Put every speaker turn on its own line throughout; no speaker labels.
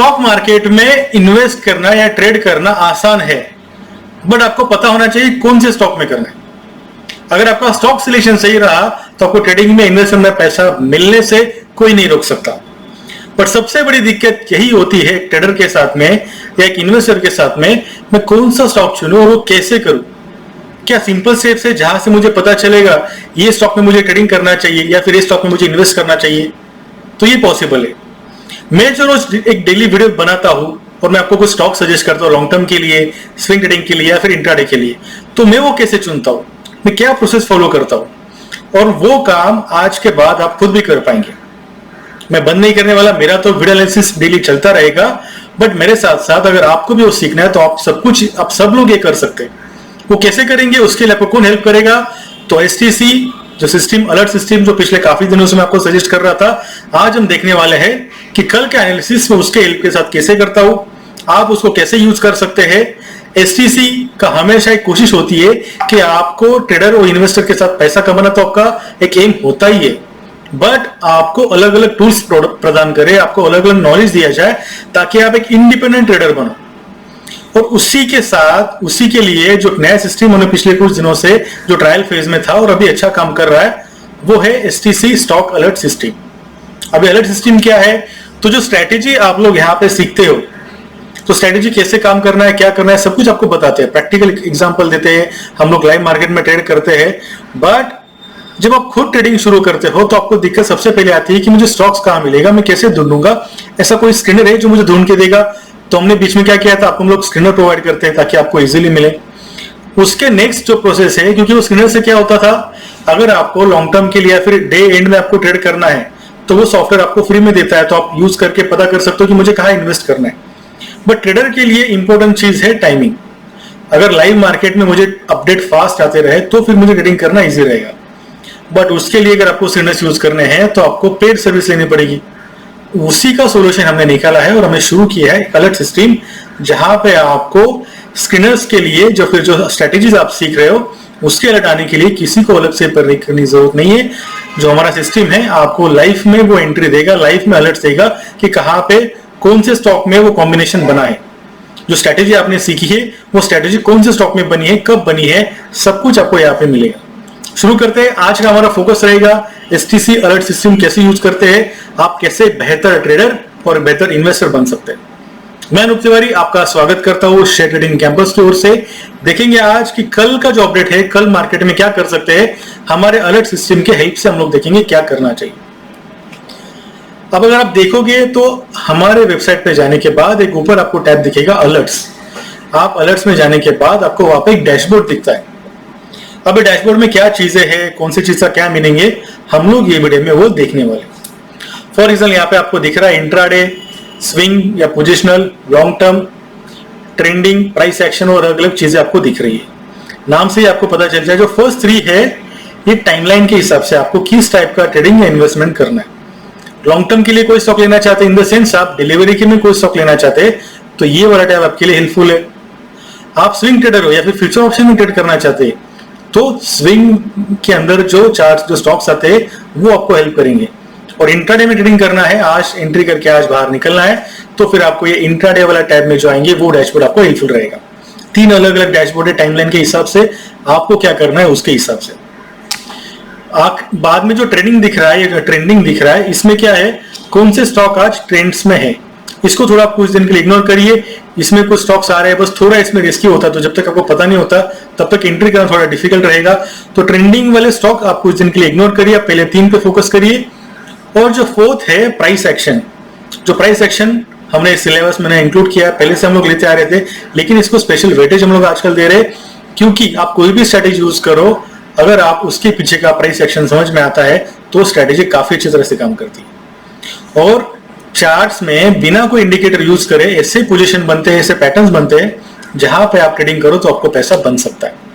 Stock market में invest करना या ट्रेड करना आसान है, बट आपको पता होना चाहिए कौन से स्टॉक में करना है। अगर आपका स्टॉक सिलेक्शन सही रहा तो आपको ट्रेडिंग में इन्वेस्ट में पैसा मिलने से कोई नहीं रोक सकता। पर सबसे बड़ी दिक्कत यही होती है एक ट्रेडर के साथ में या एक इन्वेस्टर के साथ में, मैं कौन सा स्टॉक चुनूं और वो कैसे करूं। क्या सिंपल स्टेप्स है जहां से मुझे पता चलेगा ये स्टॉक में मुझे ट्रेडिंग करना चाहिए या फिर ये स्टॉक में मुझे इन्वेस्ट करना चाहिए? तो ये पॉसिबल है। मैं जो रोज एक डेली वीडियो बनाता हूं और मैं आपको कुछ स्टॉक सजेस्ट करता हूं लॉन्ग टर्म के लिए, स्विंग ट्रेडिंग के लिए या फिर इंट्राडे के लिए, तो मैं वो कैसे चुनता हूं, मैं क्या प्रोसेस फॉलो करता हूं, और वो काम आज के बाद आप खुद भी कर पाएंगे। मैं बंद नहीं करने वाला, मेरा तो वीडियो एनालिसिस डेली चलता रहेगा, बट मेरे साथ साथ अगर आपको भी वो सीखना है तो आप सब लोग ये कर सकते हैं। वो कैसे करेंगे, उसके लिए आपको कौन हेल्प करेगा? तो एसटीसी जो सिस्टम, अलर्ट सिस्टम, जो पिछले काफी दिनों से मैं आपको सजेस्ट कर रहा था, आज हम देखने वाले हैं कि कल के एनालिसिस में उसके हेल्प के साथ कैसे करता हूं, आप उसको कैसे यूज कर सकते हैं। एसटीसी का हमेशा एक कोशिश होती है कि आपको ट्रेडर और इन्वेस्टर के साथ पैसा कमाना तो आपका एक एम होता ही है, बट आपको अलग अलग टूल्स प्रदान करे, आपको अलग अलग नॉलेज दिया जाए ताकि आप एक इंडिपेंडेंट ट्रेडर बनो। और उसी के साथ, उसी के लिए जो नया सिस्टम हमने पिछले कुछ दिनों से जो ट्रायल फेज में था और अभी अच्छा काम कर रहा है, वो है एसटीसी स्टॉक अलर्ट सिस्टम। अभी अलर्ट सिस्टम क्या है? तो जो स्ट्रेटेजी आप लोग यहाँ पे सीखते हो, तो स्ट्रेटेजी कैसे काम करना है, क्या करना है, सब कुछ आपको बताते हैं, प्रैक्टिकल एग्जांपल देते हैं, हम लोग लाइव मार्केट में ट्रेड करते हैं। बट जब आप खुद ट्रेडिंग शुरू करते हो तो आपको दिक्कत सबसे पहले आती है कि मुझे स्टॉक्स कहां मिलेगा, मैं कैसे ढूंढूंगा, ऐसा कोई स्क्रीनर है जो मुझे ढूंढ के देगा? तो हमने बीच में क्या किया था, आपको हम लोग स्क्रीनर प्रोवाइड करते हैं ताकि आपको इजीली मिले। उसके नेक्स्ट जो प्रोसेस है, क्योंकि वो स्क्रीनर से क्या होता था, अगर आपको लॉन्ग टर्म के लिए या फिर डे एंड में आपको ट्रेड करना है तो वो सॉफ्टवेयर आपको फ्री में देता है, तो आप यूज करके पता कर सकते हो कि मुझे कहाँ इन्वेस्ट करना है। बट ट्रेडर के लिए इंपॉर्टेंट चीज है टाइमिंग। अगर लाइव मार्केट में मुझे अपडेट फास्ट आते रहे तो फिर मुझे ट्रेडिंग करना इजी रहेगा, बट उसके लिए अगर आपको स्क्रीनर्स यूज करने हैं तो आपको पेड सर्विस लेनी पड़ेगी। उसी का सॉल्यूशन हमने निकाला है और हमने शुरू किया है अलर्ट सिस्टम, जहां पे आपको स्क्रीनर्स के लिए जो स्ट्रेटेजीज आप सीख रहे हो उसके अलर्ट आने के लिए किसी को अलग से करने की जरूरत नहीं है। जो हमारा सिस्टम है आपको लाइफ में वो एंट्री देगा, लाइफ में अलर्ट देगा कि कहां पे कौन से स्टॉक में वो कॉम्बिनेशन बना है, जो स्ट्रेटेजी आपने सीखी है वो स्ट्रेटेजी कौन से स्टॉक में बनी है, कब बनी है, सब कुछ आपको यहाँ पे मिलेगा। शुरू करते हैं। आज का हमारा फोकस रहेगा एसटीसी अलर्ट सिस्टम कैसे यूज करते हैं, आप कैसे बेहतर ट्रेडर और बेहतर इन्वेस्टर बन सकते हैं। मैं अनूप तिवारी आपका स्वागत करता हूं शेयर ट्रेडिंग कैंपस की ओर से। देखेंगे आज कि कल का जो अपडेट है, कल मार्केट में क्या कर सकते हैं, हमारे अलर्ट सिस्टम के हेल्प से हम लोग देखेंगे क्या करना चाहिए। अब अगर आप देखोगे तो हमारे वेबसाइट पे जाने के बाद एक ऊपर आपको टैब दिखेगा अलर्ट्स। आप अलर्ट्स में जाने के बाद आपको वहां पे एक डैशबोर्ड दिखता है। अब डैशबोर्ड में क्या चीजें हैं, कौन सी चीज का क्या मीनिंग है, हम लोग ये वीडियो में वो देखने वाले। फॉर एग्जाम्पल यहाँ पे आपको दिख रहा है इंट्राडे, स्विंग या positional, long term, trending, price action और अलग अलग चीजें आपको दिख रही है। नाम से ही आपको पता चल जाए जो फर्स्ट 3 है ये टाइमलाइन के हिसाब से आपको किस टाइप का ट्रेडिंग या इन्वेस्टमेंट करना है। लॉन्ग टर्म के लिए कोई स्टॉक लेना चाहते हैं, इन द सेंस आप डिलीवरी के में कोई स्टॉक लेना चाहते हैं तो ये वाला टैब आपके लिए हेल्पफुल है। आप स्विंग ट्रेडर हो या फिर फ्यूचर ऑप्शन में ट्रेड करना चाहते हैं तो स्विंग के अंदर जो चार्ट जो स्टॉक्स आते हैं वो आपको हेल्प करेंगे। और इंट्राडे में ट्रेडिंग करना है, आज एंट्री करके आज बाहर निकलना है, तो फिर आपको ये इंट्राडे वाला टैब में जो आएंगे वो डैशबोर्ड आपको हेल्पफुल रहेगा। 3 अलग अलग डैशबोर्ड है टाइमलाइन के हिसाब से, आपको क्या करना है उसके हिसाब से। बाद में जो ट्रेडिंग दिख रहा है, ये ट्रेंडिंग दिख रहा है, इसमें क्या है, कौन से स्टॉक आज ट्रेंड्स में है, इसको थोड़ा कुछ दिन के लिए इग्नोर करिए। इसमें कुछ स्टॉक्स आ रहे हैं, बस थोड़ा इसमें रिस्की होता है, तो जब तक आपको पता नहीं होता तब तक एंट्री करना थोड़ा डिफिकल्ट रहेगा। तो ट्रेंडिंग वाले स्टॉक आप कुछ दिन के लिए इग्नोर करिए, आप पहले 3 पे फोकस करिए। और जो 4th है प्राइस एक्शन, जो प्राइस एक्शन हमने सिलेबस में इंक्लूड किया, पहले से हम लोग लेते आ रहे थे, लेकिन इसको स्पेशल वेटेज हम लोग आजकल दे रहे हैं, क्योंकि आप कोई भी स्ट्रेटेजी यूज करो, अगर आप उसके पीछे का प्राइस एक्शन समझ में आता है तो स्ट्रेटेजी काफी अच्छी तरह से काम करती है। और चार्ट्स में बिना कोई इंडिकेटर यूज करे ऐसे पोजीशन बनते हैं, ऐसे पैटर्न्स बनते हैं जहां पे आप ट्रेडिंग करो तो आपको पैसा बन सकता है।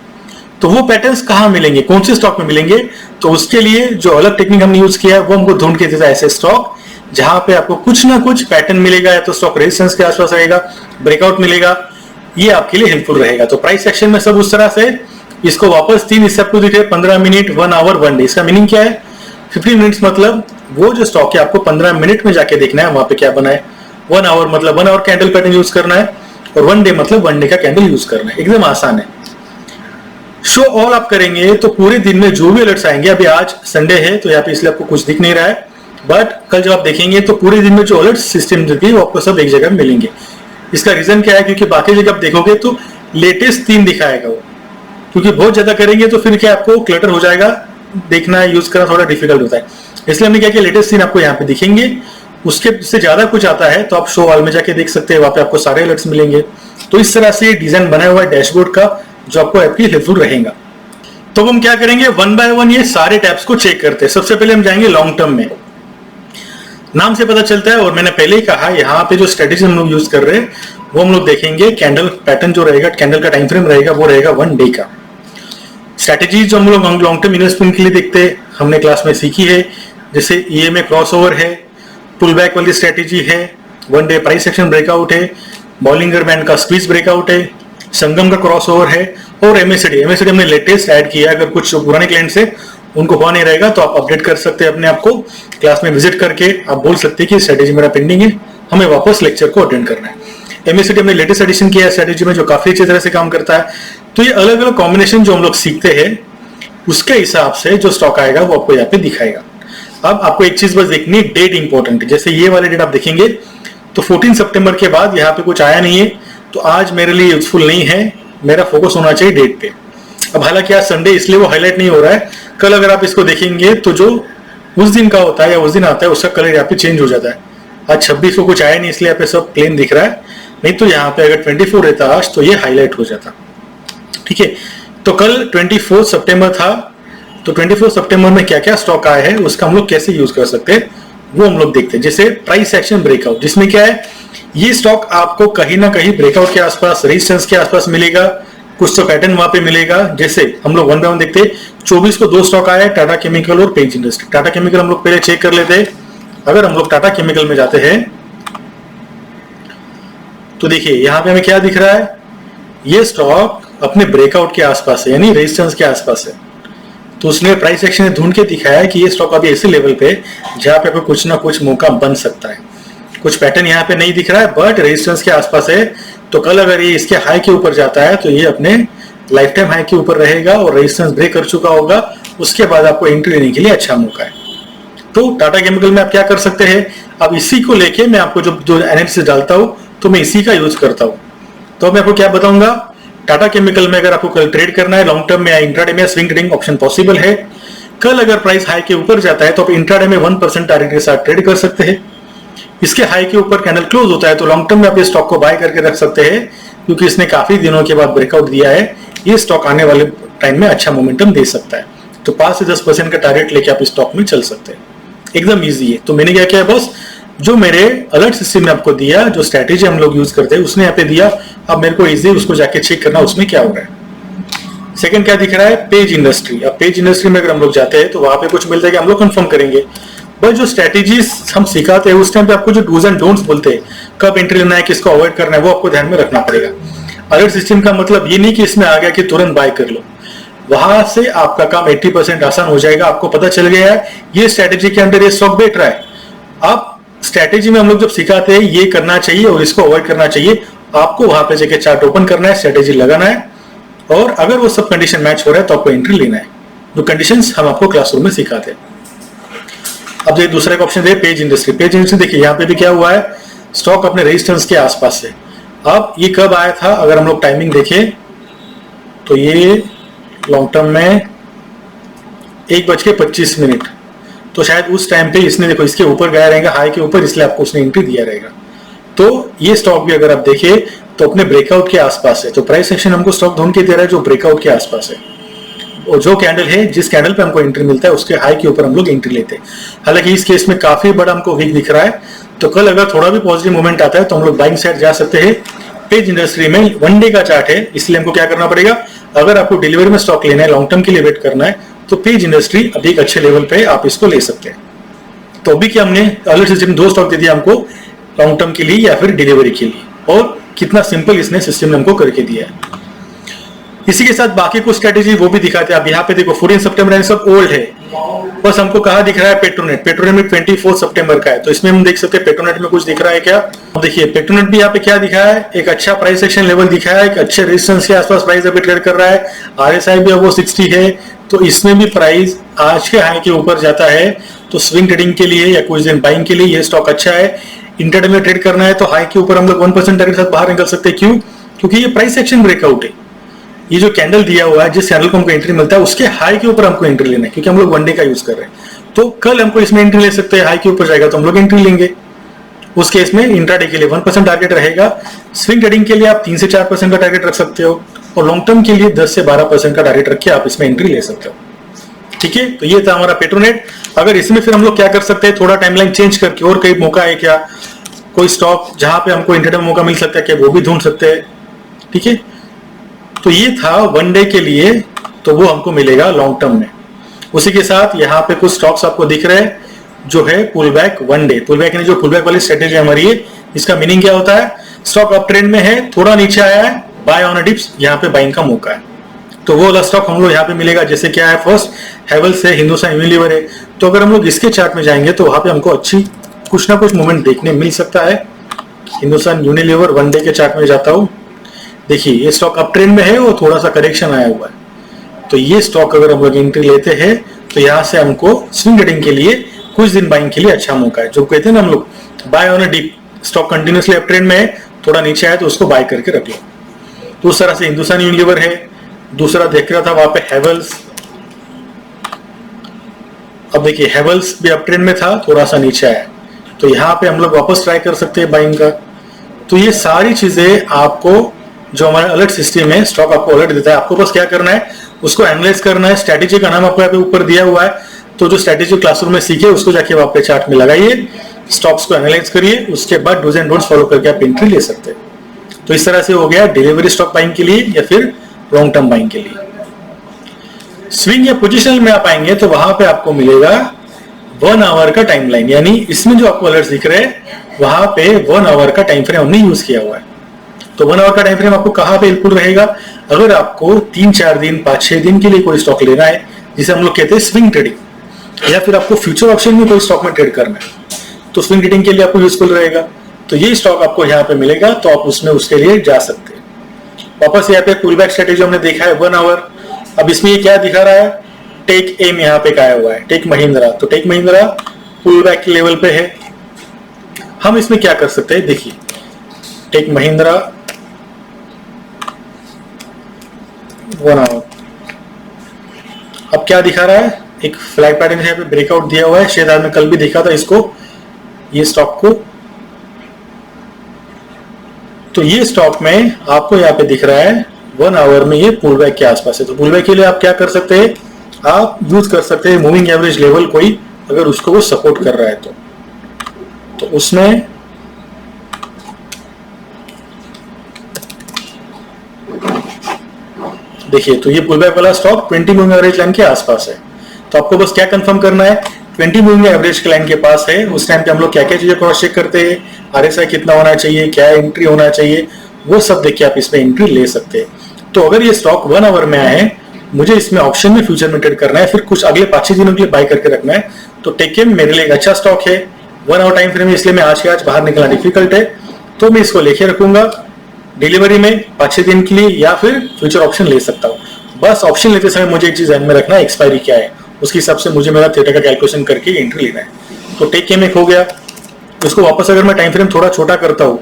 तो वो पैटर्न्स कहां मिलेंगे, कौन से स्टॉक में मिलेंगे, तो उसके लिए जो अलग टेक्निक हमने यूज किया है वो हमको ढूंढ के देता है ऐसे स्टॉक जहां पे आपको कुछ ना कुछ पैटर्न मिलेगा, या तो स्टॉक रेजिस्टेंस के आसपास रहेगा, ब्रेकआउट मिलेगा, ये आपके लिए हेल्पफुल रहेगा। तो प्राइस सेक्शन में सब उस तरह से इसको वापस 3 इससे आपको दिखे 15 मिनट, 1 आवर, 1 डे। इसका मीनिंग क्या है, 15 मिनट्स मतलब वो जो स्टॉक है आपको 15 मिनट में जाके देखना है वहां पे क्या बना है, 1 आवर मतलब 1 आवर कैंडल पैटर्न यूज करना है, और 1 डे मतलब 1 डे का कैंडल यूज करना है। एकदम आसान है। शो ऑल आप करेंगे तो पूरे दिन में जो भी अलर्ट्स आएंगे, अभी आज संडे है तो यहाँ पे इसलिए आपको कुछ दिख नहीं रहा है, बट कल जब आप देखेंगे तो पूरे दिन में जो अलर्ट सिस्टम दिखी वो आपको सब एक जगह मिलेंगे। इसका रीजन क्या है, क्योंकि बाकी जगह आप देखोगे तो लेटेस्ट 3 दिखाएगा वो, क्योंकि बहुत ज्यादा करेंगे तो फिर क्या आपको क्लटर हो जाएगा, देखना यूज करना थोड़ा डिफिकल्ट होता है। इसलिए हमने क्या किया, लेटेस्ट 3 आपको यहाँ पे दिखेंगे। उसके से ज्यादा कुछ आता है तो आप शो ऑल में जाके देख सकते हैं, वहां पे आपको सारे अलर्ट्स मिलेंगे। तो इस तरह से डिजाइन बना हुआ है डैशबोर्ड का, जो आपको आपकी हेल्पफुल रहेगा। तो हम क्या करेंगे, 1 बाय 1 ये सारे टैब्स को चेक करते हैं। सबसे पहले हम जाएंगे लॉन्ग टर्म में। नाम से पता चलता है, और मैंने पहले ही कहा, यहाँ पे जो स्ट्रेटेजी हम लोग यूज कर रहे हैं वो हम लोग देखेंगे कैंडल पैटर्न जो रहेगा, कैंडल का टाइम फ्रेम रहेगा वो रहेगा 1 डे का। स्ट्रेटेजी जो हम लोग लॉन्ग टर्म इन्वेस्टमेंट के लिए देखते हैं, हमने क्लास में सीखी है, जैसे EMA क्रॉसओवर है, पुल बैक वाली स्ट्रेटेजी है, 1 डे प्राइस एक्शन ब्रेकआउट है, बॉलिंगर बैंड का स्क्वीज ब्रेकआउट है, संगम का क्रॉसओवर है, और MACD हमने लेटेस्ट ऐड किया। अगर कुछ पुराने क्लाइंट्स है उनको हुआ नहीं रहेगा तो आप अपडेट कर सकते हैं अपने आप को, क्लास में विजिट करके आप बोल सकते हैं कि स्ट्रेटेजी मेरा पेंडिंग है, हमें वापस लेक्चर को अटेंड करना है। MACD हमने लेटेस्ट एडिशन किया है स्ट्रेटेजी में, जो काफी अच्छी तरह से काम करता है। तो ये अलग अलग कॉम्बिनेशन जो हम लोग सीखते हैं, उसके हिसाब से जो स्टॉक आएगा वो आपको यहाँ पे दिखाएगा। अब आपको एक चीज बस देखनी है, डेट इंपॉर्टेंट है। जैसे ये वाले डेट आप देखेंगे तो 14 सितंबर के बाद यहाँ पे कुछ आया नहीं है, तो आज मेरे लिए यूजफुल नहीं है, मेरा फोकस होना चाहिए डेट पे। अब हालांकि आज संडे इसलिए वो हाईलाइट नहीं हो रहा है, कल अगर आप इसको देखेंगे तो जो उस दिन का होता है या उस दिन आता है उसका कलर यहाँ पे चेंज हो जाता है। आज 26 को कुछ आया नहीं इसलिए यहाँ पे सब प्लेन दिख रहा है, नहीं तो यहाँ पे अगर 24 रहता आज तो ये हाईलाइट हो जाता। ठीक है, तो कल 24 सितंबर था, तो 24 सितंबर में क्या क्या स्टॉक आया है उसका हम लोग कैसे यूज कर सकते हैं वो हम लोग देखते हैं। जैसे प्राइस एक्शन ब्रेकआउट, जिसमें क्या है, ये स्टॉक आपको कहीं ना कहीं ब्रेकआउट के आसपास, रेजिस्टेंस के आसपास मिलेगा, कुछ तो पैटर्न वहां पे मिलेगा। जैसे हम लोग 1 बाय 1 देखते हैं, 24 को 2 स्टॉक आया है, टाटा केमिकल और पेज इंडस्ट्री। टाटा केमिकल हम लोग पहले चेक कर लेते हैं। अगर हम लोग टाटा केमिकल में जाते हैं तो देखिए यहाँ पे हमें क्या दिख रहा है, ये स्टॉक अपने ब्रेकआउट के आसपास है, यानी रेजिस्टेंस के आसपास है। तो उसने प्राइस एक्शन ने ढूंढ के दिखाया है कि ये स्टॉक अभी ऐसे लेवल पे जहां पे कुछ ना कुछ मौका बन सकता है। कुछ पैटर्न यहाँ पे नहीं दिख रहा है बट रेजिस्टेंस के आसपास है, तो कल अगर ये इसके हाई के ऊपर जाता है तो ये अपने लाइफ टाइम हाई के ऊपर रहेगा और रेजिस्टेंस ब्रेक कर चुका होगा, उसके बाद आपको एंट्री लेने के लिए अच्छा मौका है। तो टाटा केमिकल में आप क्या कर सकते हैं, अब इसी को लेके मैं आपको जो एनालिसिस डालता हूँ तो मैं इसी का यूज करता हूँ। तो मैं आपको क्या बताऊंगा, टाटा केमिकल में अगर आपको कल ट्रेड करना है लॉन्ग टर्म में या इंट्राडे में, स्विंग ट्रेडिंग ऑप्शन पॉसिबल है। कल अगर प्राइस हाई के ऊपर जाता है तो आप इंट्राडे में 1% टारगेट के साथ ट्रेड कर सकते हैं। इसके हाई के ऊपर कैंडल क्लोज होता है तो लॉन्ग टर्म में आप इस स्टॉक को बाय करके रख सकते हैं, क्योंकि इसने काफी दिनों के बाद ब्रेकआउट दिया है। ये स्टॉक आने वाले टाइम में अच्छा मोमेंटम दे सकता है, तो 5 से 10% का टारगेट लेके आप इस स्टॉक में चल सकते हैं। एकदम ईजी है। तो मैंने क्या किया, बस जो मेरे अलर्ट सिस्टम ने आपको दिया, जो स्ट्रेटेजी हम लोग यूज करते हैं उसने यहाँ पे दिया, अब मेरे को इजी उसको जाके चेक करना उसमें क्या हो रहा है। सेकंड क्या दिख रहा है, पेज इंडस्ट्री। अब पेज इंडस्ट्री में अगर हम लोग जाते हैं तो वहां पे कुछ मिलता है कि हम लोग कंफर्म करेंगे, बट जो स्ट्रेटेजीज हम सिखाते हैं उस टाइम पे आपको जो डूज एंड डोंट्स बोलते हैं, कब एंट्री लेना है, किसको अवॉइड करना है, वो आपको ध्यान में रखना पड़ेगा। अलर्ट सिस्टम का मतलब ये नहीं कि इसमें आ गया कि तुरंत बाय कर लो, वहां से आपका काम 80% आसान हो जाएगा। आपको पता चल गया है ये स्ट्रेटेजी के अंदर ये स्टॉक बैठ रहा है। अब स्ट्रेटेजी में हम लोग जब सिखाते हैं ये करना चाहिए और इसको अवॉइड करना चाहिए, आपको वहां पे जाके चार्ट ओपन करना है, स्ट्रेटेजी लगाना है, और अगर वो सब कंडीशन मैच हो रहा है तो आपको एंट्री लेना है। जो कंडीशंस हम आपको क्लासरूम में सिखाते हैं। अब ये दूसरा ऑप्शन है पेज इंडस्ट्री। पेज इंडस्ट्री देखिए यहाँ पे भी क्या हुआ है, स्टॉक अपने रेजिस्टेंस के आसपास है। अब ये कब आया था, अगर हम लोग टाइमिंग देखें तो ये लॉन्ग टर्म में 1:25, तो शायद उस टाइम पे इसने देखो इसके ऊपर गया रहेगा, हाई के ऊपर, इसलिए आपको उसने एंट्री दिया रहेगा। तो ये स्टॉक भी अगर आप देखें तो अपने ब्रेकआउट के आसपास है, तो प्राइस सेक्शन हमको स्टॉक ढूंढ के दे रहा है जो ब्रेकआउट के आसपास है, और जो कैंडल है, जिस कैंडल पे हमको एंट्री मिलता है उसके हाई के ऊपर हम लोग एंट्री लेते हैं। हालांकि इस केस में काफी बड़ा हमको वीक दिख रहा है, तो कल अगर थोड़ा भी पॉजिटिव मूवमेंट आता है तो हम लोग बाइंग साइड जा सकते हैं। पेज इंडस्ट्री में 1 डे का चार्ट है, इसलिए हमको क्या करना पड़ेगा, अगर आपको डिलीवरी में स्टॉक लेना है, लॉन्ग टर्म के लिए वेट करना है, तो पेज इंडस्ट्री अभी एक अच्छे लेवल पे आप इसको ले सकते हैं। तो अभी क्या हमने अलर्ट सिस्टम 2 स्टॉक दे दिया हमको लॉन्ग टर्म के लिए या फिर डिलीवरी के लिए, और कितना सिंपल इसने सिस्टम ने हमको करके दिया है। इसी के साथ बाकी कुछ स्ट्रेटेजी वो भी दिखाते हैं। अब यहाँ पे देखो 14 सितंबर सब ओल्ड है, बस हमको कहा दिख रहा है पेट्रोनेट, पेट्रोनेट में 24 सितंबर का है, तो इसमें हम देख सकते हैं पेट्रोनेट में कुछ दिख रहा है क्या। अब देखिए पेट्रोनेट भी यहाँ पे क्या दिखा है, एक अच्छा प्राइस एक्शन लेवल दिखा है, एक अच्छे रेजिस्टेंस के आसपास प्राइस अभी ट्रेड कर रहा है, आरएसआई भी अब वो 60 है, तो इसमें भी प्राइस आज के हाई के ऊपर जाता है, तो स्विंग ट्रेडिंग के लिए या कुछ दिन बाइंग के लिए ये स्टॉक अच्छा है। इंट्राडे में ट्रेड करना है तो हाई के ऊपर हम लोग 1% टारगेट साथ बाहर निकल सकते हैं, क्यों, क्योंकि ये प्राइस एक्शन ब्रेकआउट है। ये जो कैंडल दिया हुआ है, जिस कैंडल को हमको एंट्री मिलता है उसके हाई के ऊपर हमको एंट्री लेना है, क्योंकि हम लोग वनडे का यूज कर रहे हैं, तो कल हमको इसमें एंट्री ले सकते हैं, हाई के ऊपर जाएगा तो हम लोग एंट्री लेंगे। उस केस में इंट्राडे के लिए 1% टारगेट रहेगा, स्विंग ट्रेडिंग के लिए आप 3 से 4% का टारगेट रख सकते हो, और लॉन्ग टर्म के लिए 10 से 12% का टारगेट रख के आप इसमें एंट्री ले सकते हो। ठीक है, तो ये था हमारा पेट्रोनेट। अगर इसमें फिर हम लोग क्या कर सकते हैं, थोड़ा टाइमलाइन चेंज करके और कई मौका है क्या, कोई स्टॉक जहां पे हमको इंट्राडे में मौका मिल सकता है क्या, वो भी ढूंढ सकते हैं। ठीक है, तो ये था वन डे के लिए, तो वो हमको मिलेगा लॉन्ग टर्म में। उसी के साथ यहाँ पे कुछ स्टॉक्स आपको दिख रहे हैं जो है pull back one day, pull back यानी जो पुल बैक वाली स्ट्रेटेजी हमारी है, इसका मीनिंग क्या होता है, स्टॉक अप ट्रेंड में है, थोड़ा नीचे आया है, बाय ऑन अ डिप्स, यहाँ पे बाइंग का मौका है, तो वो वाला स्टॉक हम लोग यहाँ पे मिलेगा। जैसे क्या है, फर्स्ट हेवल्स है, हिंदुस्तान यूनिलीवर है, तो अगर हम लोग इसके चार्ट में जाएंगे तो वहां पे हमको अच्छी कुछ ना कुछ मूवमेंट देखने मिल सकता है। हिंदुस्तान यूनिलीवर वन डे के चार्ट में जाता हूँ, देखिए ये स्टॉक अप ट्रेंड में है और थोड़ा सा करेक्शन आया हुआ है, तो ये स्टॉक अगर हम लोग एंट्री लेते हैं तो यहाँ से हमको स्विंग ट्रेडिंग के लिए कुछ दिन बाइंग के लिए अच्छा मौका है। जो कहते हैं ना हम लोग buy on a dip, stock continuously up trend में है, थोड़ा नीचे आया तो उसको बाय करके रख लो। तो उस तरह से हिंदुस्तान यूनिलीवर है, दूसरा देख रहा था वहां पे हेवल्स, अब देखिए हेवल्स भी अप ट्रेंड में था, थोड़ा सा नीचे आया, तो यहाँ पे हम लोग वापस ट्राई कर सकते हैं बाइंग का। तो ये सारी चीजें आपको, जो हमारा अलर्ट सिस्टम है, स्टॉक आपको अलर्ट देता है, आपको बस क्या करना है, उसको एनालाइज करना है। स्ट्रैटेजी का नाम आपको यहाँ पे ऊपर दिया हुआ है, तो जो स्ट्रैटेजी क्लासरूम में सीखे उसको जाके वहां पे चार्ट में लगाइए, स्टॉक्स को एनालाइज करिए, उसके बाद डूज एंड डोंट्स फॉलो करके आप एंट्री ले सकते हैं। तो इस तरह से हो गया डिलीवरी स्टॉक बाइंग के लिए या फिर लॉन्ग टर्म बाइंग के लिए। स्विंग या पोजिशनल में आप आएंगे तो वहां पे आपको मिलेगा 1 आवर का टाइमलाइन, यानी इसमें जो आपको अलर्ट दिख रहे हैं वहां पे 1 आवर का टाइम फ्रेम हमने यूज किया हुआ है। तो 1 आवर का टाइम फ्रेम आपको कहां पे बिल्कुल रहेगा, अगर आपको 3-4 दिन 5-6 दिन के लिए कोई स्टॉक लेना है, जिसे हम लोग कहते हैं स्विंग ट्रेडिंग, या फिर आपको फ्यूचर ऑप्शन में कोई स्टॉक में ट्रेड करना है, तो स्विंग ट्रेडिंग के लिए आपको यूजफुल रहेगा। तो ये स्टॉक आपको यहाँ पे मिलेगा, तो आप उसमें उसके लिए जा सकते हैं। वापस यहाँ पे पुल बैक स्ट्रेटेजी हमने देखा है 1 आवर। अब इसमें ये क्या दिखा रहा है, टेक एम यहाँ पे आया हुआ है, टेक महिंद्रा, तो टेक महिंद्रा पुल बैक के लेवल पे है। हम इसमें क्या कर सकते हैं, देखिए टेक महिंद्रा 1 आवर, अब क्या दिखा रहा है, एक फ्लैग पैटर्न यहाँ पे ब्रेकआउट दिया हुआ है, शायद आपने कल भी देखा था इसको, ये स्टॉक को। तो ये स्टॉक में आपको यहाँ पे दिख रहा है 1 आवर में ये पुल बैक के आसपास है। तो पुल बैक के लिए आप क्या कर सकते हैं, आप यूज कर सकते हैं मूविंग एवरेज लेवल कोई, अगर उसको वो सपोर्ट कर रहा है तो उसमें देखिए, तो ये पुल बैक वाला स्टॉक 20 मूविंग एवरेज लाइन के आसपास है। तो आपको बस क्या कंफर्म करना है, 20 मूविंग एवरेज के लाइन के पास है, उस टाइम पे हम लोग क्या क्या चीजें क्रॉस चेक करते हैं, आरएसआई कितना होना चाहिए, क्या एंट्री होना चाहिए, वो सब देख के आप इसमें एंट्री ले सकते हैं। तो अगर ये स्टॉक 1 आवर में आए, मुझे इसमें ऑप्शन में फ्यूचर में ट्रेड करना है, फिर कुछ अगले 5-6 दिनों के लिए बाय करके रखना है, तो टेकेम मेरे लिए एक अच्छा स्टॉक है। 1 आवर टाइम फ्रेम में, इसलिए मैं आज के आज बाहर निकलना डिफिकल्ट है, तो मैं इसको लेके रखूंगा डिलीवरी में 5-6 दिन के लिए, या फिर फ्यूचर ऑप्शन ले सकता हूँ। बस ऑप्शन लेते समय मुझे एक चीज ध्यान में रखना है, एक्सपायरी क्या है, उसके हिसाब से मुझे मेरा थीटा का कैलकुलेशन करके एंट्री लेना है। तो टेक केम एक हो गया, उसको वापस अगर मैं टाइम फ्रेम थोड़ा छोटा करता हूँ,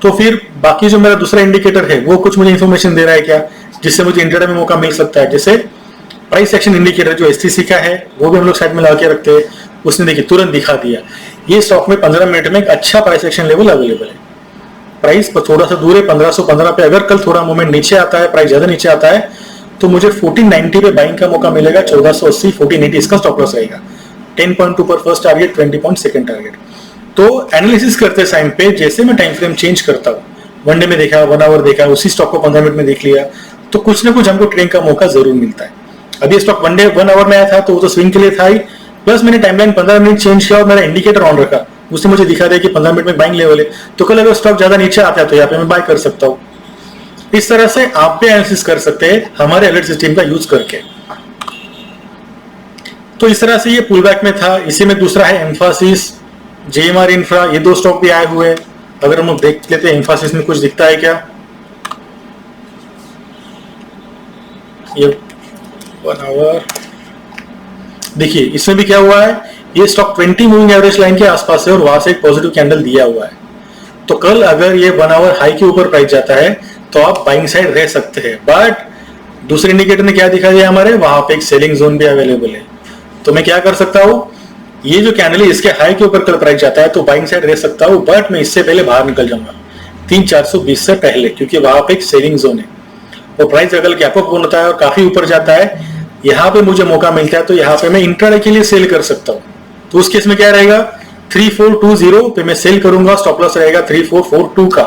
तो फिर बाकी जो मेरा दूसरा इंडिकेटर है वो कुछ मुझे इंफॉर्मेशन दे रहा है क्या, जिससे मुझे इंट्राडे में मौका मिल सकता है। जैसे प्राइस एक्शन इंडिकेटर जो एसटीसी का है, वो भी हम लोग साइड में लगा के रखते हैं, उसने देखिए तुरंत दिखा दिया ये स्टॉक में 15 मिनट में एक अच्छा प्राइस एक्शन लेवल अवेलेबल है। प्राइस पर थोड़ा सा दूर है 1515 पे, अगर कल थोड़ा मूवमेंट नीचे आता है, प्राइस ज्यादा नीचे आता है, तो मुझे 1490 पे बाइंग का मौका मिलेगा, 1480 1480 इसका स्टॉप लॉस रहेगा। 10.2 पर first target, 20 point second target. तो एनालिसिस करते टाइम पे जैसे मैं टाइम फ्रेम चेंज करता हूँ, वन डे में देखा, 1 आवर देखा, उसी स्टॉक को 15 मिनट में देख लिया, तो कुछ ना कुछ हमको ट्रेडिंग का मौका जरूर मिलता है। अभी स्टॉक 1 आवर में आया था, तो वो तो स्विंग के लिए था ही, प्लस मैंने टाइमलाइन 15 मिनट चेंज किया और मेरा इंडिकेटर ऑन रखा, उससे मुझे दिखा दिया कि 15 मिनट में बाइंग लेवल है, तो कल अगर स्टॉक ज्यादा नीचे आता है तो यहाँ पे मैं बाय कर सकता हूँ। इस तरह से आप भी एनालिसिस कर सकते हैं हमारे अलर्ट सिस्टम का यूज करके। तो इस तरह से ये पुल बैक में था। इसी में दूसरा है एम्फासिस, जेएमआर इंफ्रा, ये दो स्टॉक भी आए हुए हैं। अगर हम लोग देख लेते हैं एम्फासिस में कुछ दिखता है क्या, ये 1 आवर देखिए, इसमें भी क्या हुआ है, ये स्टॉक 20 मूविंग एवरेज लाइन के आसपास है और वहां से एक पॉजिटिव कैंडल दिया हुआ है। तो कल अगर ये 1 आवर हाई के ऊपर प्राइस जाता है तो आप बाइंग साइड रह सकते हैं। बट दूसरे इंडिकेटर ने क्या दिखा दिया हमारे, वहां पे एक सेलिंग जोन भी अवेलेबल है। तो मैं क्या कर सकता हूं, ये जो कैंडल है इसके हाई के ऊपर कल प्राइस जाता है तो बाइंग साइड रह सकता हूं, बट मैं इससे पहले बाहर निकल जाऊंगा 3420 से पहले, क्योंकि वहां पे एक सेलिंग जोन है। और प्राइस अगर गैप अप होता है और काफी ऊपर जाता है, यहाँ पे मुझे मौका मिलता है तो यहाँ पे मैं इंट्राडे के लिए सेल कर सकता हूँ। तो उस केस में क्या रहेगा, 3420 पे मैं सेल करूंगा, स्टॉप लॉस रहेगा 3442 का।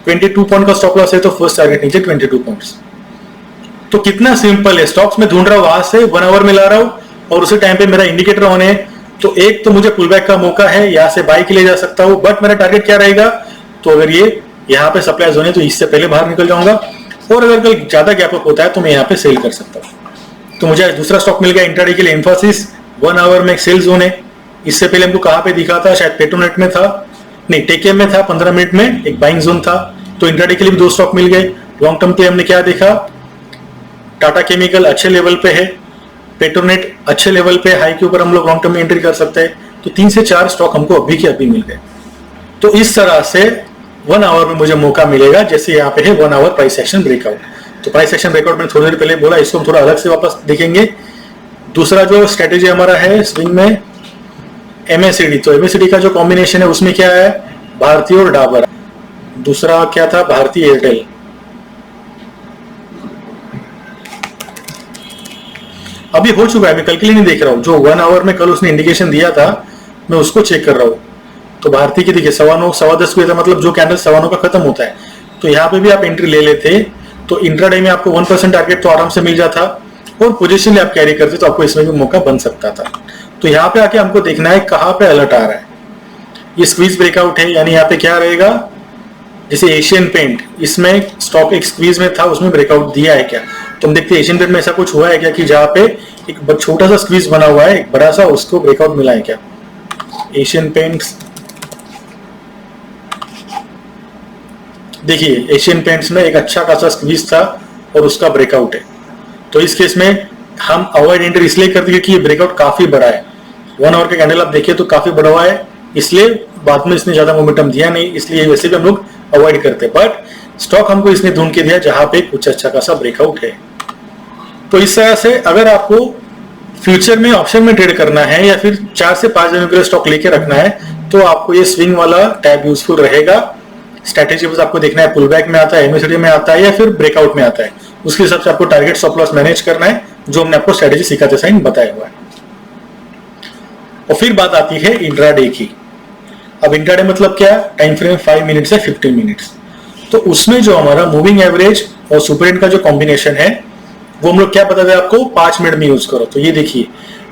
22 पॉइंट का स्टॉप लॉस है तो फर्स्ट टारगेट नीचे 22 पॉइंट्स। तो कितना सिंपल है, स्टॉक्स में ढूंढ रहा हूं, वहां से 1 आवर में ला रहा हूं और उसी टाइम पे मेरा इंडिकेटर ऑन है। तो एक तो मुझे पुल बैक का मौका है, यहाँ से बाई के लिए जा सकता हूँ, बट मेरा टारगेट क्या रहेगा, तो अगर ये यहाँ पे सप्लाई जोन है तो इससे पहले बाहर निकल जाऊंगा। और अगर कल ज्यादा गैप अप होता है तो मैं यहाँ पे सेल कर सकता हूँ। तो मुझे दूसरा स्टॉक मिल गया इंट्राडे के लिए, एम्फासिस 1 आवर में एक सेल जोन है। इससे पहले हमको कहाँ पे दिखा था, शायद पेट्रोनेट में था, नहीं टेकेम में था, 15 मिनट में एक बाइंग जोन था। तो इंट्राडे के लिए भी दो स्टॉक मिल गए। लॉन्ग टर्म पे हमने क्या देखा, टाटा केमिकल अच्छे लेवल पे है, पेट्रोनेट अच्छे लेवल पे, हाई के ऊपर हम लोग लॉन्ग टर्म में एंट्री कर सकते हैं। तो 3 से 4 स्टॉक हमको अभी के अभी मिल गए। तो इस तरह से 1 आवर में मुझे मौका मिलेगा, जैसे यहाँ पे है 1 आवर प्राइस एक्शन ब्रेकआउट। तो प्राइस एक्शन ब्रेकआउट में थोड़ी देर पहले बोला, इसको हम थोड़ा अलग से वापस देखेंगे। दूसरा जो स्ट्रेटेजी हमारा है स्विंग में एमएससीडी, तो एमएससीडी का जो कॉम्बिनेशन है उसमें क्या है, भारतीय और डाबर। दूसरा क्या था, भारतीय एयरटेल। अभी हो चुका है, मैं कल के लिए नहीं देख रहा हूं, जो 1 आवर में कल उसने इंडिकेशन दिया था मैं उसको चेक कर रहा हूं। तो भारतीय की देखिए 9:15 9:10 को, मतलब जो कैंडल 9:15 का खत्म होता है, तो यहाँ पे भी आप एंट्री ले लेते तो इंट्राडे में आपको 1% टारगेट तो आराम से मिल जाता और पोजीशन आप कैरी करते तो आपको इसमें भी मौका बन सकता था। तो यहाँ पे आके हमको देखना है कहाँ पे अलर्ट आ रहा है। ये स्क्वीज ब्रेकआउट है, यानी यहाँ पे क्या रहेगा, जैसे एशियन पेंट, इसमें स्टॉक एक स्क्वीज में था, उसमें ब्रेकआउट दिया है क्या। तो हम देखते हैं एशियन पेंट में ऐसा कुछ हुआ है क्या कि जहाँ पे एक छोटा सा स्क्वीज बना हुआ है, एक बड़ा सा, उसको ब्रेकआउट मिला है क्या। एशियन पेंट्स देखिए, एशियन पेंट्स में एक अच्छा खासा स्क्वीज था और उसका ब्रेकआउट है। तो इस केस में हम अवॉइड एंट्री इसलिए करते हैं कि ये ब्रेकआउट काफी बड़ा है। 1 आवर का कैंडल आप देखिए तो काफी बड़ा हुआ है, इसलिए बाद में इसने ज्यादा मोमेंटम दिया नहीं, इसलिए वैसे भी हम लोग अवॉइड करते हैं। बट स्टॉक हमको इसने ढूंढ के दिया जहां पे कुछ अच्छा खासा ब्रेकआउट है। तो इस तरह से अगर आपको फ्यूचर में ऑप्शन में ट्रेड करना है या फिर 4 से 5 दिनों के लिए स्टॉक लेके रखना है, तो आपको ये स्विंग वाला टैब यूजफुल रहेगा। स्ट्रेटेजी बस आपको देखना है पुल बैक में आता है, एमएससीडी में आता है या फिर ब्रेकआउट में आता है, उसके हिसाब से आपको टारगेट स्टॉप लॉस मैनेज करना है, जो हमने आपको स्ट्रेटेजी सिखाते साइन बताया हुआ है। और फिर बात आती है इंट्राडे की। अब इंट्राडे मतलब क्या, टाइम फ्रेम 5 मिनट से 15 मिनट्स। तो उसमें जो हमारा मूविंग एवरेज और सुपरहिट का जो कॉम्बिनेशन है वो हम लोग क्या बताते हैं आपको, 5 मिनट में यूज करो। तो ये देखिए,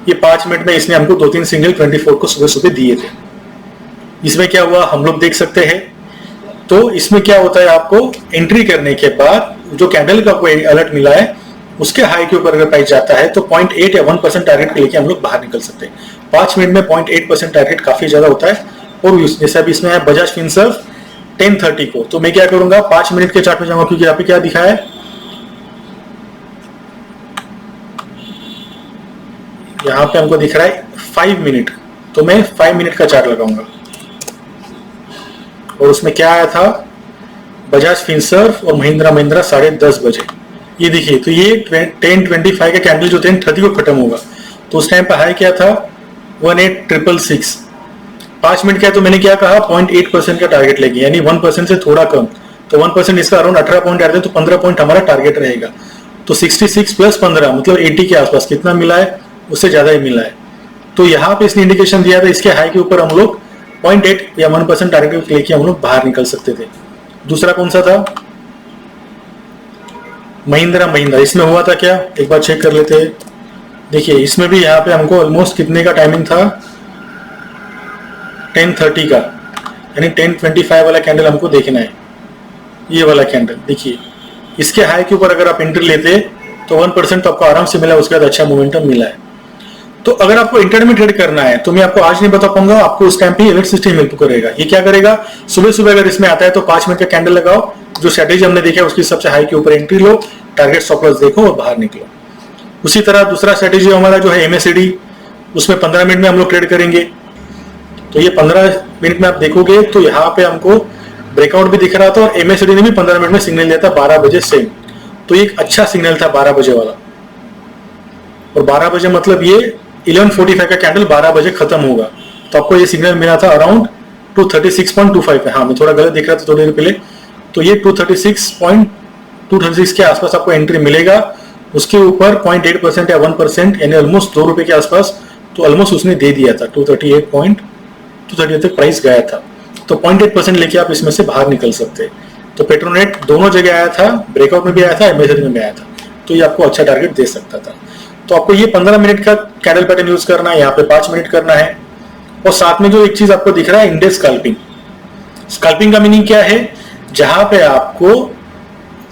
ये 5 मिनट में इसने हमको 2-3 सिग्नल 24 को सुबह सुबह दिए थे। इसमें क्या हुआ हम लोग देख सकते हैं। तो इसमें क्या होता है, आपको एंट्री करने के बाद जो कैंडल का कोई अलर्ट मिला है उसके हाई के ऊपर अगर प्राइस जाता है तो 0.8 या 1% टारगेट के लेके हम लोग बाहर निकल सकते हैं। 5 मिनट में 0.8% टारगेट काफी ज्यादा होता है। और जैसा भी इसमें है बजाज फिनसर्व 10:30 को, तो मैं क्या करूंगा 5 मिनट के चार्ट में जाऊंगा, क्योंकि यहाँ पे क्या दिखा है, यहाँ पे हमको दिख रहा है 5 मिनट, तो मैं 5 मिनट का चार्ट लगाऊंगा। और उसमें क्या आया था, बजाज फिनसर्व और महिंद्रा 10:30 बजे। ये देखिए, तो ये 10:25 का कैंडल जो 10:30 को खत्म होगा, तो उस टाइम पे हाई क्या था 18666। 5 मिनट क्या है, तो मैंने क्या कहा 0.8% का टारगेट लेगी, यानी 1% से थोड़ा कम। तो 1% इसका अराउंड 18 पॉइंट आते हैं, तो 15 पॉइंट हमारा टारगेट रहेगा। तो 66 प्लस 15 मतलब 80 के आसपास कितना मिला है, उससे ज्यादा ही मिला है। तो यहाँ पे इसने इंडिकेशन दिया था, इसके हाई के ऊपर हम लोग 0.8 या 1% टारगेट लेके हम लोग बाहर निकल सकते थे। दूसरा कौन सा था, महिंद्रा। इसमें हुआ था क्या, एक बार चेक कर लेते हैं। देखिए, इसमें भी यहाँ पे हमको ऑलमोस्ट कितने का टाइमिंग था, 10:30 का, यानी 10:25 वाला कैंडल हमको देखना है। ये वाला कैंडल देखिए, इसके हाई के ऊपर अगर आप एंट्री लेते तो 1% तो आपको आराम से मिला, उसके बाद अच्छा मोमेंटम मिला है। तो अगर आपको इंटरडे में ट्रेड करना है तो मैं आपको आज नहीं बता पाऊंगा, आपको उस टाइम पे अलर्ट सिस्टम हेल्प करेगा। ये क्या करेगा, सुबह सुबह अगर इसमें आता है तो 5 मिनट का कैंडल लगाओ, जो स्ट्रेटेजी हमने देखा है उसकी सबसे हाई के ऊपर एंट्री लो, टारगेट स्टॉप लॉस देखो और बाहर निकलो। उसी तरह दूसरा स्ट्रेटेजी हमारा जो है एमएससीडी, उसमें 15 मिनट में हम लोग ट्रेड करेंगे। तो ये 15 मिनट में आप देखोगे तो यहाँ पे हमको ब्रेकआउट भी दिख रहा था और एमएससीडी ने भी 15 मिनट में सिग्नल दिया था 12 बजे सेम। तो एक अच्छा सिग्नल था 12 बजे वाला, और 12 बजे मतलब ये 11:45 का कैंडल 12 बजे खत्म होगा। तो आपको ये सिग्नल मिला था अराउंड 236.25 पे। हाँ, मैं थोड़ा गलत दिख रहा था थोड़ी देर पहले। तो ये 236 के आसपास आपको एंट्री मिलेगा। उसके ऊपर 0.8% या 1% यानी ऑलमोस्ट 2 रुपए के आसपास, तो ऑलमोस्ट उसने दे दिया था। 238 तक प्राइस गया था। तो 0.8% लेके आप इसमें से बाहर निकल सकते हैं। तो पेट्रोनेट दोनों जगह आया था, ब्रेकआउट में भी आया था, एमएससीडी में भी आया था। तो ये आपको अच्छा टारगेट दे सकता था। तो आपको ये 15 मिनट का कैंडल पैटर्न यूज करना है, यहाँ पे 5 मिनट करना है। और साथ में जो एक चीज आपको दिख रहा है इंडेक्स स्कैल्पिंग। स्कैल्पिंग का मीनिंग क्या है, जहां पे आपको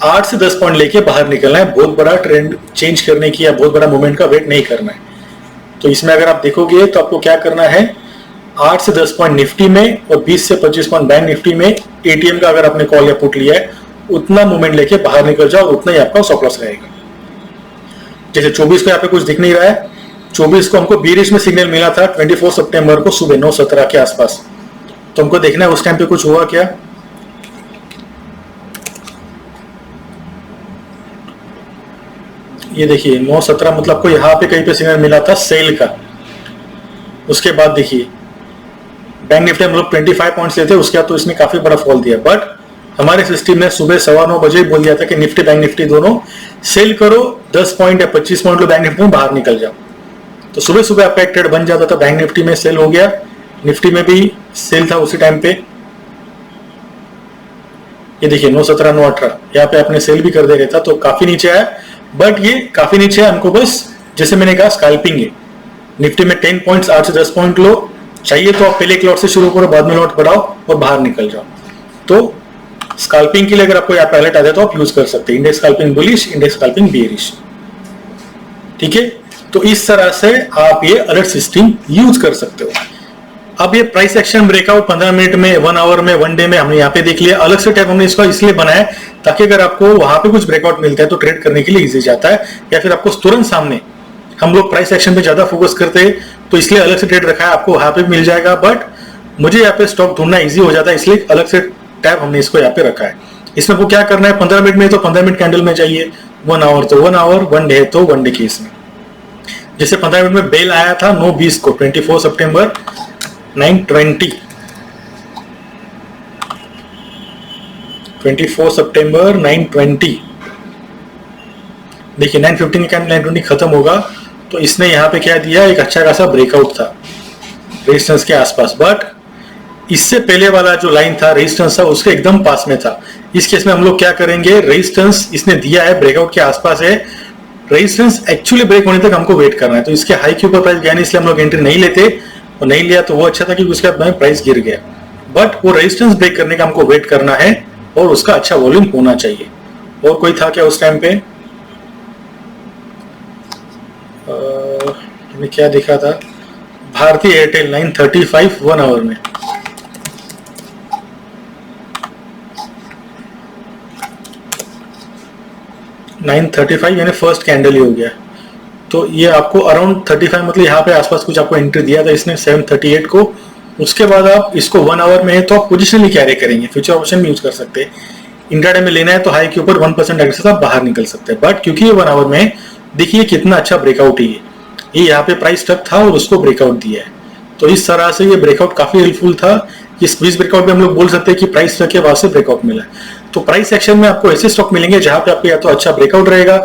8 से 10 पॉइंट लेके बाहर निकलना है, बहुत बड़ा ट्रेंड चेंज करने की या बहुत बड़ा मूवमेंट का वेट नहीं करना है। तो इसमें अगर आप देखोगे तो आपको क्या करना है, 8 से 10 पॉइंट निफ्टी में और 20 से 25 पॉइंट बैंक निफ्टी में एटीएम का अगर आपने कॉल या पुट लिया है, उतना मूवमेंट लेके बाहर निकल जाओ, उतना ही आपका स्टॉप लॉस रहेगा। जैसे 24 को यहाँ पे कुछ दिख नहीं रहा है, 24 को हमको बीरिश में सिग्नल मिला था 24 सितंबर को सुबह 9:17 के आसपास। तो हमको देखना है उस टाइम पे कुछ हुआ क्या। ये देखिए 9:17 मतलब आपको यहाँ पे कहीं पे सिग्नल मिला था सेल का। उसके बाद देखिए बैंक निफ्टी हम लोग 25 पॉइंट्स लेते, उसके बाद तो इसने काफी बड़ा फॉल दिया। बट हमारे सिस्टम ने सुबह 9:15 बजे बोल दिया था कि निफ्टी बैंक निफ्टी दोनों सेल करो, 10 पॉइंट या 25 पॉइंट लो बैंक निफ्टी में, बाहर निकल जाओ। तो सुबह सुबह आपका एक ट्रेड बन जाता था, बैंक निफ्टी में सेल हो गया, निफ्टी में भी सेल था उसी टाइम पे। ये देखिए 9:17 9:18 यहाँ पे आपने सेल भी कर दे रहा था, तो काफी नीचे आया। बट ये काफी नीचे है, हमको बस जैसे मैंने कहा स्कैल्पिंग है। निफ्टी में 10 पॉइंट्स 8 से 10 पॉइंट लो, चाहिए तो आप पहले एक लॉट से शुरू करो, बाद में लॉट बढ़ाओ और बाहर निकल जाओ। तो स्कैल्पिंग के लिए अगर आपको यहाँ पे अलर्ट आ जाए तो आप यूज कर सकते हैं index scalping bullish, index scalping bearish. ठीक है, तो इस तरह से आप ये अलर्ट सिस्टम यूज कर सकते हो। अब ये प्राइस एक्शन ब्रेकआउट 15 मिनट में, 1 आवर में, 1 डे में हमने यहाँ पे देख लिया। अलग से टैब हमने इसका इसलिए बनाया ताकि अगर आपको वहां पे कुछ ब्रेकआउट मिलता है तो ट्रेड करने के लिए इजी जाता है, या फिर आपको तुरंत सामने, हम लोग प्राइस एक्शन पे ज्यादा फोकस करते हैं तो इसलिए अलग से ट्रेड रखा है, आपको वहां पे मिल जाएगा। बट मुझे यहाँ पे स्टॉक ढूंढना इजी हो जाता है, इसलिए अलग से टैब हमने इसको यहाँ पे रखा है। इसमें वो क्या करना है, 15 मिनट में तो 15 मिनट कैंडल में चाहिए, 1 आवर तो 1 आवर, 1 डे तो 1 डे के इसमें। जैसे 15 मिनट में बेल आया था 9:20 को, 24 सितंबर 9:20, 24 सितंबर 9:20। देखिए 9:15 का कैंडल 9:20 खत्म होगा, तो इसने यहाँ पे क्या दिया, एक अच्छा खासा ब्रेकआउट था रेजिस्टेंस के आसपास। बट इससे पहले वाला जो लाइन था रेजिस्टेंस था उसके एकदम पास में था। इस केस में हम लोग क्या करेंगे, रेजिस्टेंस इसने दिया है ब्रेकआउट के आसपास है, रेजिस्टेंस एक्चुअली ब्रेक होने तक हमको वेट करना है। तो इसके हाई के ऊपर प्राइस गया नहीं, इसलिए हम लोग एंट्री नहीं लेते, और नहीं लिया तो वो अच्छा था कि उसके बाद प्राइस गिर गया। बट वो रेजिस्टेंस ब्रेक करने का हमको वेट करना है और उसका अच्छा वॉल्यूम होना चाहिए। और कोई था क्या उस टाइम पे, हमने क्या देखा था, भारतीय एयरटेल 9:35 1 आवर में, $9.35 यानी फर्स्ट कैंडल ही हो गया। तो ये आपको अराउंड 35 मतलब यहाँ पे आसपास कुछ आपको एंट्री दिया था इसने 7:38 को। उसके बाद आप इसको 1 आवर में है तो आप पोजिशनली कैरी करेंगे, फ्यूचर ऑप्शन भी यूज कर सकते हैं। इंट्राडे में लेना है तो हाई के ऊपर 1% एग्रेसिव आप बाहर निकल सकते हैं। बट क्योंकि ये 1 आवर में देखिए कितना अच्छा ब्रेकआउट है, ये यहाँ पे प्राइस स्टक था और उसको ब्रेकआउट दिया है। तो इस तरह से ये ब्रेकआउट काफी हेल्पफुल था। कि स्क्वीज ब्रेकआउट में हम लोग बोल सकते हैं कि प्राइस स्टक है, वहां से ब्रेकआउट मिला है। तो प्राइस सेक्शन में आपको ऐसे स्टॉक मिलेंगे जहां पे आपको या तो अच्छा ब्रेकआउट रहेगा,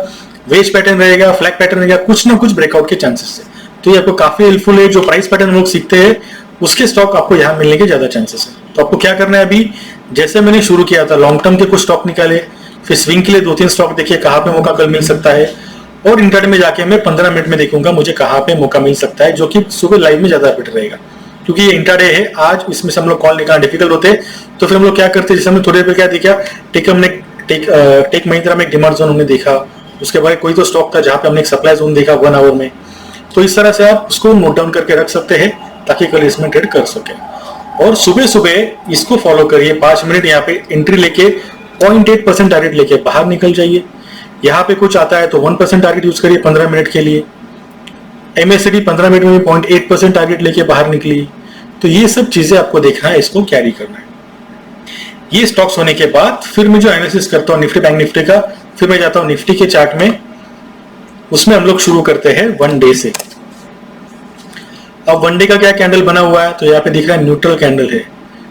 वेज पैटर्न रहेगा, फ्लैग पैटर्न रहेगा, कुछ ना कुछ ब्रेकआउट के चांसेस है। तो ये आपको काफी हेल्पफुल है। जो प्राइस पैटर्न लोग सीखते हैं उसके स्टॉक आपको यहाँ मिलने के ज्यादा चांसेस है। तो आपको क्या करना है, अभी जैसे मैंने शुरू किया था लॉन्ग टर्म के कुछ स्टॉक निकाले, फिर स्विंग के लिए 2-3 स्टॉक देखिए कहाँ पे मौका कल मिल सकता है, और इंटरडे में जाके मैं 15 मिनट में देखूंगा मुझे कहाँ पे मौका मिल सकता है, जो कि सुबह लाइव में ज्यादा बेटर रहेगा। क्योंकि ये इंटरडे है, आज इसमें से हम लोग कॉल निकालना डिफिकल्ट होते हैं। तो फिर हम लोग क्या करते हैं, जैसे हमने थोड़ी देर क्या देखा, टेक महिंद्रा में एक डिमांड जोन हमने देखा, उसके बाद कोई तो स्टॉक था जहां पे हमने एक सप्लाई जोन देखा 1 आवर में, तो इस तरह से आप उसको नोट डाउन करके रख सकते हैं ताकि कल इसमें ट्रेड कर सके। और सुबह सुबह इसको फॉलो करिए, 5 मिनट यहाँ पे एंट्री लेके 0.8% टारगेट लेके बाहर निकल जाइए। यहाँ पे कुछ आता है तो 1% टारगेट यूज करिए 15 मिनट के लिए। MACD 15 मिनट में 0.8% टारगेट लेके बाहर निकलिए। तो ये सब चीजें आपको देखना है, इसको कैरी करना है। ये स्टॉक्स होने के बाद फिर मैं जो एनालिसिस करता हूँ निफ्टी बैंक निफ्टी का, फिर मैं जाता हूँ निफ्टी के चार्ट में। उसमें हम लोग शुरू करते हैं 1 डे से। अब 1 डे का क्या कैंडल बना हुआ है, तो यहाँ पे दिख रहा है न्यूट्रल कैंडल है।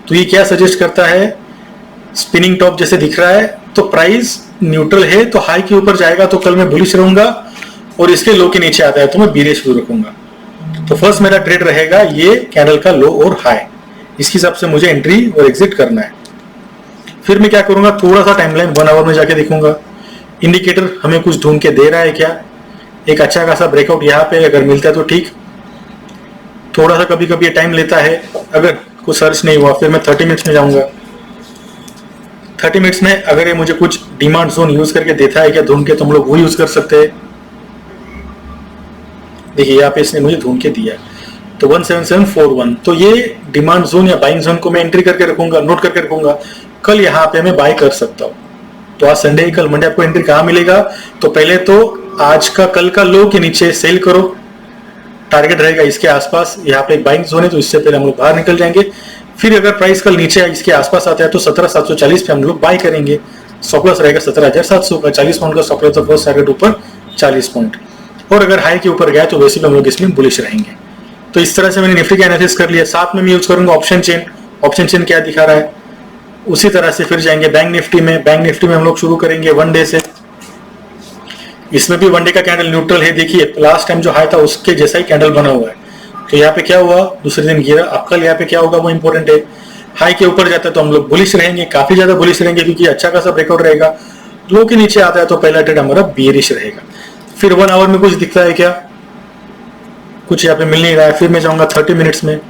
तो ये क्या सजेस्ट करता है, स्पिनिंग टॉप जैसे दिख रहा है, तो प्राइस न्यूट्रल है तो हाई के ऊपर जाएगा तो कल मैं बुलिश रहूंगा, और इसके लो के नीचे आता है तो मैं बीरिश व्यू रखूंगा। तो फर्स्ट मेरा ट्रेड रहेगा ये कैंडल का लो और हाई, इसके हिसाब से मुझे एंट्री और एग्जिट करना है। फिर मैं क्या करूंगा, थोड़ा सा टाइमलाइन 1 आवर में जाके देखूंगा इंडिकेटर हमें कुछ ढूंढ के दे रहा है क्या। एक अच्छा खासा ब्रेकआउट यहाँ पे अगर मिलता है तो ठीक, थोड़ा सा कभी कभी टाइम लेता है। अगर कुछ सर्च नहीं हुआ फिर मैं 30 मिनट्स में जाऊंगा। 30 मिनट्स में अगर ये मुझे कुछ डिमांड जोन यूज करके देता है क्या ढूंढ के, तो हम लोग वो यूज कर सकते हैं। देखिए यहाँ पे इसने मुझे ढूंढ के दिया तो 17741, तो ये डिमांड जोन या बाइंग जोन को मैं एंट्री करके रखूंगा, नोट करके रखूंगा। कल यहाँ पे मैं बाय कर सकता हूँ। तो आज संडे है, कल मंडे आपको एंट्री कहाँ मिलेगा, तो पहले तो आज का कल का लो के नीचे सेल करो, टारगेट रहेगा इसके आसपास। यहाँ पे एक बाइंग जोन है तो इससे पहले हम लोग बाहर निकल जाएंगे। फिर अगर प्राइस कल नीचे इसके आसपास आता है तो 17,740 पे हम लोग बाय करेंगे। स्टॉप लॉस रहेगा 17,700 का, 40 पॉइंट का स्टॉप लॉस, फर्स्ट टारगेट ऊपर 40 पॉइंट। और अगर हाई के ऊपर गया तो वैसे भी हम लोग इसमें बुलिश रहेंगे। तो इस तरह से मैंने निफ्टी का एनालिसिस कर लिया। साथ में मैं यूज करूंगा ऑप्शन चेन। ऑप्शन चेन क्या दिखा रहा है उसी तरह से फिर जाएंगे बैंक निफ्टी में। बैंक निफ्टी में हम लोग शुरू करेंगे 1 डे से। इसमें भी 1 डे का कैंडल न्यूट्रल है। देखिए लास्ट टाइम जो हाई था उसके जैसा ही कैंडल बना हुआ है। तो यहाँ पे क्या हुआ, दूसरे दिन गिरा। अब कल यहाँ पे क्या होगा वो इंपॉर्टेंट है। हाई के ऊपर जाता है तो हम लोग बुलिश रहेंगे, काफी ज्यादा बुलिश रहेंगे क्योंकि अच्छा खासा ब्रेकआउट रहेगा। लो के नीचे आता है तो पहला ट्रेड हमारा बेरिश रहेगा। फिर 1 आवर में कुछ दिखता है क्या, कुछ यहाँ पे मिल नहीं रहा है। फिर मैं जाऊंगा 30 मिनट्स में।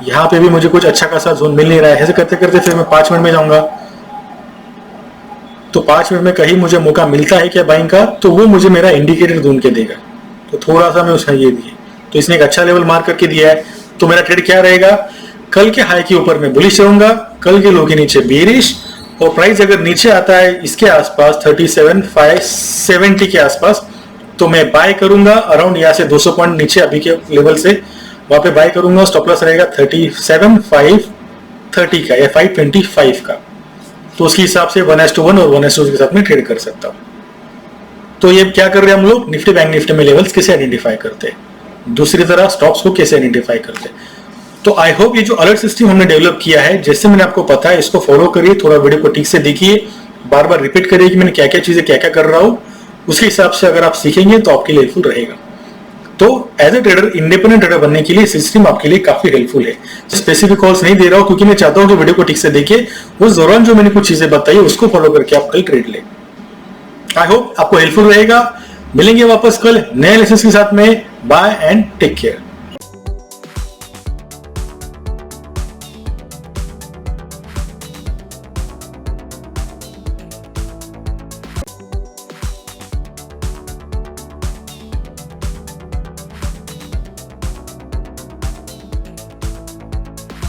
यहाँ पे भी मुझे कुछ अच्छा खासा जोन मिल नहीं रहा है। ऐसे करते करते फिर मैं 5 मिनट में जाऊंगा। तो 5 मिनट में कहीं मुझे मौका मिलता है क्या बाइंग का, तो वो मुझे मेरा इंडिकेटर ढूंढ के देगा। तो थोड़ा सा मैं उसका ये दिए, तो इसने एक अच्छा लेवल मार्क करके दिया है। तो मेरा ट्रेड क्या रहेगा, कल के हाई के ऊपर मैं बुलिश रहूंगा, कल के लो के नीचे बेरिश। और प्राइस अगर नीचे आता है इसके आसपास 37,570 के आसपास तो मैं बाय करूंगा। अराउंड यहाँ से 200 पॉइंट नीचे अभी के लेवल से वहां पे बाय करूंगा। स्टॉप लॉस रहेगा 37,530 का या 525 का। तो उसके हिसाब से 1:1 और 1:2 के साथ में ट्रेड कर सकता हूं। तो ये क्या कर रहे हैं हम लोग, निफ्टी बैंक निफ्टी में लेवल्स कैसे आइडेंटिफाई करते हैं, दूसरी तरह स्टॉक्स को कैसे आइडेंटिफाई करते हैं। तो आई होप ये जो अलर्ट सिस्टम हमने डेवलप किया है, जैसे मैंने आपको पता है, इसको फॉलो करिए, थोड़ा वीडियो को ठीक से देखिए, बार बार रिपीट करिए कि मैंने क्या क्या चीजें क्या क्या कर रहा हूं। उसके हिसाब से अगर आप सीखेंगे तो आपके लिए हेल्पफुल रहेगा। तो as a trader, independent trader बनने के लिए सिस्टम आपके लिए काफी हेल्पफुल है। स्पेसिफिक कॉल्स नहीं दे रहा हूं क्योंकि मैं चाहता हूं कि वीडियो को ठीक से देखिए, उस दौरान जो मैंने कुछ चीजें बताई उसको फॉलो करके आप कल ट्रेड ले। आई होप आपको हेल्पफुल रहेगा। मिलेंगे वापस कल नए एनालिसिस के साथ में। Bye and take care.